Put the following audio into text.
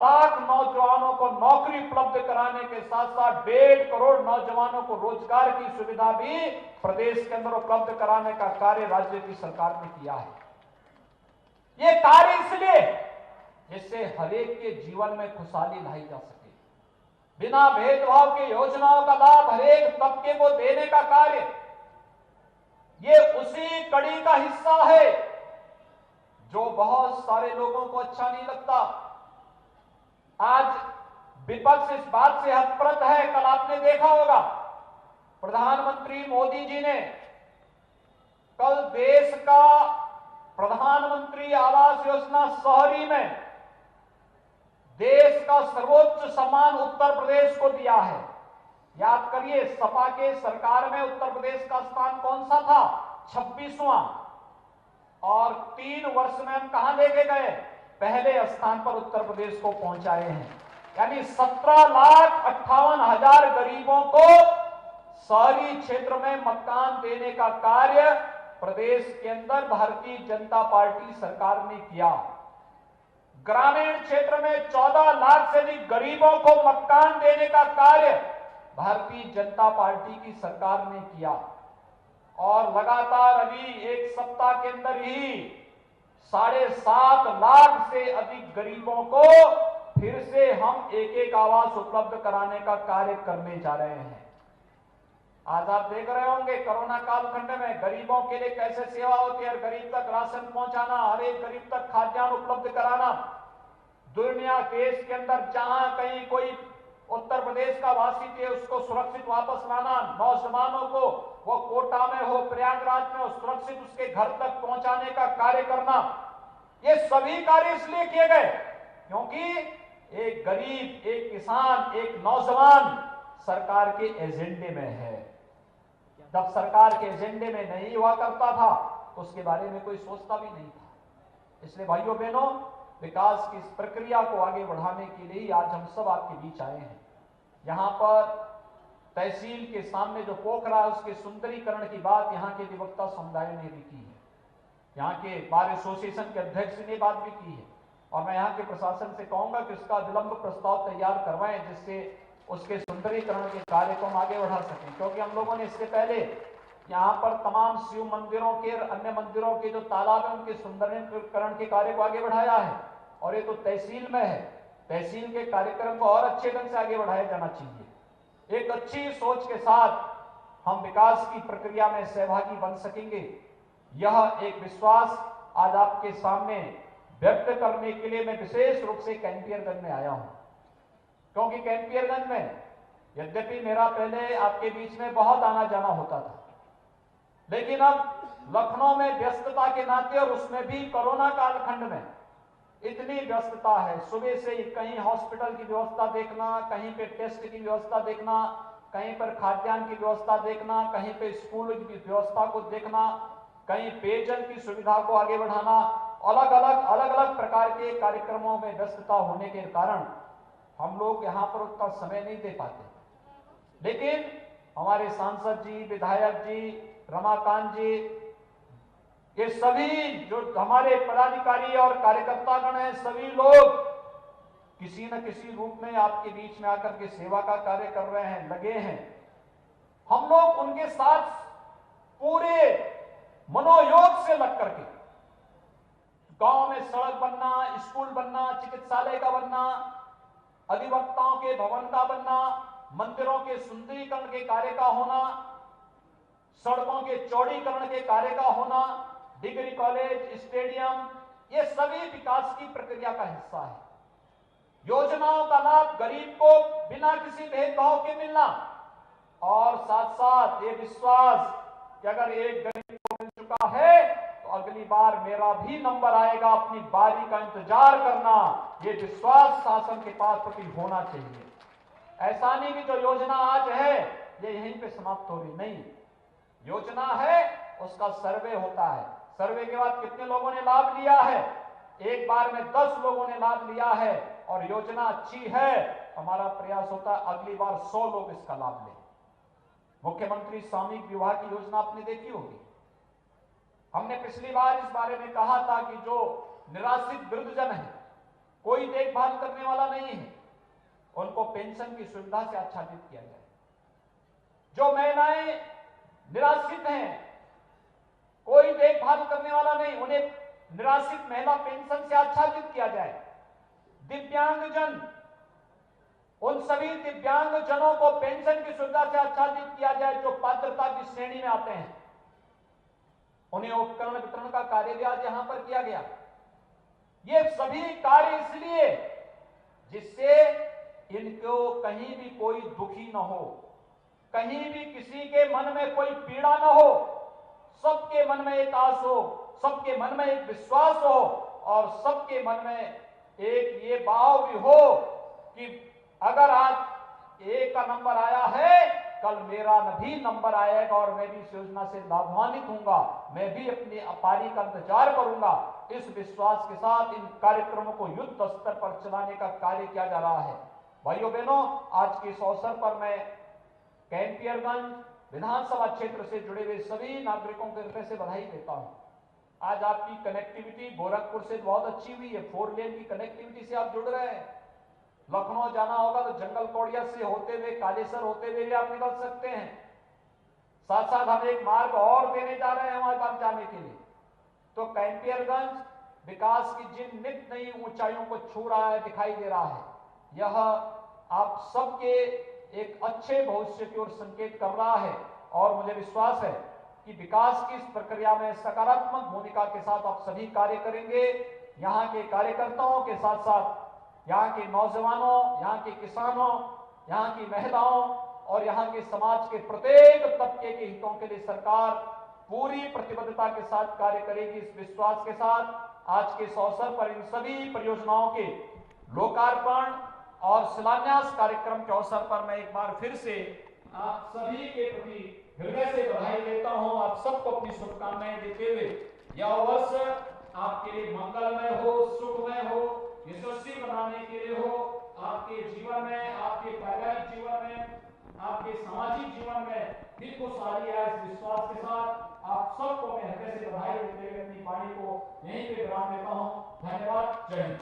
लाख नौजवानों को नौकरी उपलब्ध कराने के साथ साथ 1.5 करोड़ नौजवानों को रोजगार की सुविधा भी प्रदेश के अंदर उपलब्ध कराने का कार्य राज्य की सरकार ने किया है। ये कार्य इसलिए जिससे हर एक के जीवन में खुशहाली लाई जा सके, बिना भेदभाव के योजनाओं का लाभ हर एक तबके को देने का कार्य, ये उसी कड़ी का हिस्सा है जो बहुत सारे लोगों को अच्छा नहीं लगता। आज विपक्ष इस बात से हतप्रत है। कल आपने देखा होगा प्रधानमंत्री मोदी जी ने कल देश का प्रधानमंत्री आवास योजना शहरी में देश का सर्वोच्च सम्मान उत्तर प्रदेश को दिया है। याद करिए, सपा के सरकार में उत्तर प्रदेश का स्थान कौन सा था? 26वां। और 3 वर्ष में हम कहां लेके गए? पहले स्थान पर उत्तर प्रदेश को पहुंचाए हैं। यानी 17,58,000 गरीबों को शहरी क्षेत्र में मकान देने का कार्य प्रदेश के अंदर भारतीय जनता पार्टी सरकार ने किया। ग्रामीण क्षेत्र में 14 लाख से अधिक गरीबों को मकान देने का कार्य भारतीय जनता पार्टी की सरकार ने किया। और लगातार अभी एक सप्ताह के अंदर ही 7.5 लाख से अधिक गरीबों को फिर से हम एक आवास उपलब्ध कराने का कार्य करने जा रहे हैं। आज आप देख रहे होंगे कोरोना कालखंड में गरीबों के लिए कैसे सेवा होती है। गरीब तक राशन पहुंचाना, हर एक गरीब तक खाद्यान्न उपलब्ध कराना। दुनिया देश के अंदर जहां कहीं कोई उत्तर प्रदेश का वासी थे उसको सुरक्षित वापस लाना, नौजवानों को वो कोटा में हो, प्रयागराज में हो, सुरक्षित उसके घर तक पहुंचाने का कार्य करना, ये सभी कार्य इसलिए किए गए क्योंकि एक गरीब, एक किसान, एक नौजवान सरकार के एजेंडे में है। जब सरकार के एजेंडे में नहीं हुआ करता था तो उसके बारे में कोई सोचता भी नहीं था। इसलिए भाइयों बहनों, विकास की इस प्रक्रिया को आगे बढ़ाने के लिए आज हम सब आपके बीच आए हैं। यहाँ पर तहसील के सामने जो पोखरा है उसके सुंदरीकरण की बात यहाँ के अधिवक्ता समुदाय ने भी की है, यहाँ के बार एसोसिएशन के अध्यक्ष ने बात भी की है। और मैं यहाँ के प्रशासन से कहूंगा कि उसका विलंब प्रस्ताव तैयार करवाएं जिससे उसके सुंदरीकरण के कार्य को हम आगे बढ़ा सकें। क्योंकि हम लोगों ने इससे पहले यहाँ पर तमाम शिव मंदिरों के, अन्य मंदिरों के जो तालाब है उनके सुंदरीकरण के कार्य को आगे बढ़ाया है। और ये तो तहसील में है, तहसील के कार्यक्रम को और अच्छे ढंग से आगे बढ़ाया जाना चाहिए। एक अच्छी सोच के साथ हम विकास की प्रक्रिया में सहभागी बन सकेंगे, यह एक विश्वास आज आपके सामने व्यक्त करने के लिए मैं विशेष रूप से कैंपियरगंज में आया हूं। क्योंकि कैंपियरगंज में यद्यपि मेरा पहले आपके बीच में बहुत आना जाना होता था, लेकिन अब लखनऊ में व्यस्तता के नाते और उसमें भी कोरोना कालखंड में इतनी व्यस्तता है, सुबह से ही कहीं हॉस्पिटल की व्यवस्था देखना, कहीं पे टेस्ट की व्यवस्था देखना, कहीं पर खाद्यान्न की व्यवस्था देखना, कहीं पे स्कूल की व्यवस्था को देखना, कहीं पेयजल की सुविधा को आगे बढ़ाना, अलग अलग प्रकार के कार्यक्रमों में व्यस्तता होने के कारण हम लोग यहाँ पर उतना समय नहीं दे पाते। लेकिन हमारे सांसद जी, विधायक जी, रमाकांत जी, ये सभी जो हमारे पदाधिकारी और कार्यकर्तागण हैं, सभी लोग किसी न किसी रूप में आपके बीच में आकर के सेवा का कार्य कर रहे हैं, लगे हैं। हम लोग उनके साथ पूरे मनोयोग से लग करके गांव में सड़क बनना, स्कूल बनना, चिकित्सालय का बनना, अधिवक्ताओं के भवन का बनना, मंदिरों के सुंदरीकरण के कार्य का होना, सड़कों के चौड़ीकरण के कार्य का होना, डिग्री कॉलेज, स्टेडियम, ये सभी विकास की प्रक्रिया का हिस्सा है। योजनाओं का लाभ गरीब को बिना किसी भेदभाव के मिलना, और साथ साथ ये विश्वास कि अगर एक गरीब को मिल चुका है तो अगली बार मेरा भी नंबर आएगा, अपनी बारी का इंतजार करना, ये विश्वास शासन के पास प्रति होना चाहिए। ऐसा नहीं कि जो योजना आज है ये यहीं पे समाप्त हो रही, नहीं, योजना है उसका सर्वे होता है, सर्वे के बाद कितने लोगों ने लाभ लिया है, एक बार में 10 लोगों ने लाभ लिया है और योजना अच्छी है, हमारा प्रयास होता है अगली बार 100 लोग इसका लाभ लें। मुख्यमंत्री सामूहिक विवाह की योजना आपने देखी होगी। हमने पिछली बार इस बारे में कहा था कि जो निराश्रित वृद्धजन है, कोई देखभाल करने वाला नहीं है, उनको पेंशन की सुविधा से आच्छादित किया जाए। जो महिलाएं निराश्रित हैं, कोई देखभाल करने वाला नहीं, उन्हें निराश्रित महिला पेंशन से आच्छादित किया जाए। दिव्यांगजन, उन सभी दिव्यांगजनों को पेंशन की सुविधा से आच्छादित किया जाए जो पात्रता की श्रेणी में आते हैं। उन्हें उपकरण वितरण का कार्य भी आज यहां पर किया गया। ये सभी कार्य इसलिए जिससे इनको कहीं भी कोई दुखी न हो, कहीं भी किसी के मन में कोई पीड़ा न हो, सबके मन में एक आस हो, सबके मन में एक विश्वास हो और सबके मन में एक ये भाव भी हो कि अगर आज ए का नंबर आया है, कल मेरा भी नंबर आएगा और मैं भी इस योजना से लाभान्वित हूंगा, मैं भी अपनी पारी का इंतजार करूंगा। इस विश्वास के साथ इन कार्यक्रमों को युद्ध स्तर पर चलाने का कार्य किया जा रहा है। भाइयों बहनों, आज के इस अवसर पर मैं कैंपियरगंज विधानसभा क्षेत्र से जुड़े हुए सभी नागरिकों के हृदय से बधाई देता हूं। आज आपकी कनेक्टिविटी गोरखपुर से बहुत अच्छी हुई है, 4 लेन की कनेक्टिविटी से आप जुड़ रहे हैं। लखनऊ जाना होगा तो जंगल कौड़िया से होते हुए कालेसर होते हुए भी आप निकल सकते हैं। साथ साथ हम एक मार्ग और देने जा रहे हैं हमारे पास जाने के लिए। तो कैंपियरगंज विकास की जिन नित नई ऊंचाइयों को छू रहा है, दिखाई दे रहा है, यह आप सबके एक अच्छे भविष्य की ओर संकेत कर रहा है और मुझे विश्वास है कि विकास की इस प्रक्रिया में सकारात्मक भूमिका के साथ आप सभी कार्य करेंगे। यहाँ के कार्यकर्ताओं के साथ साथ यहाँ के नौजवानों, यहाँ के किसानों, यहाँ की महिलाओं और यहाँ के समाज के प्रत्येक तबके के हितों के लिए सरकार पूरी प्रतिबद्धता के साथ कार्य करेगी। इस विश्वास के साथ आज के इस अवसर पर इन सभी परियोजनाओं के लोकार्पण और शिलान्यास कार्यक्रम के अवसर पर मैं एक बार फिर से आप सभी के प्रति हृदय से बधाई देता हूं। आप सबको अपनी शुभकामनाएं देते हुए यह वर्ष आपके लिए मंगलमय हो, सुखमय हो, यशस्वी बनाने के लिए हो, आपके जीवन में, आपके पारिवारिक जीवन में, आपके सामाजिक जीवन में भी खुशहाली है। इस विश्वास के साथ आप सबको मैं हृदय से बधाई देते हुए अपनी वाणी को यहीं पे विराम देता हूं। धन्यवाद। जय हिंद।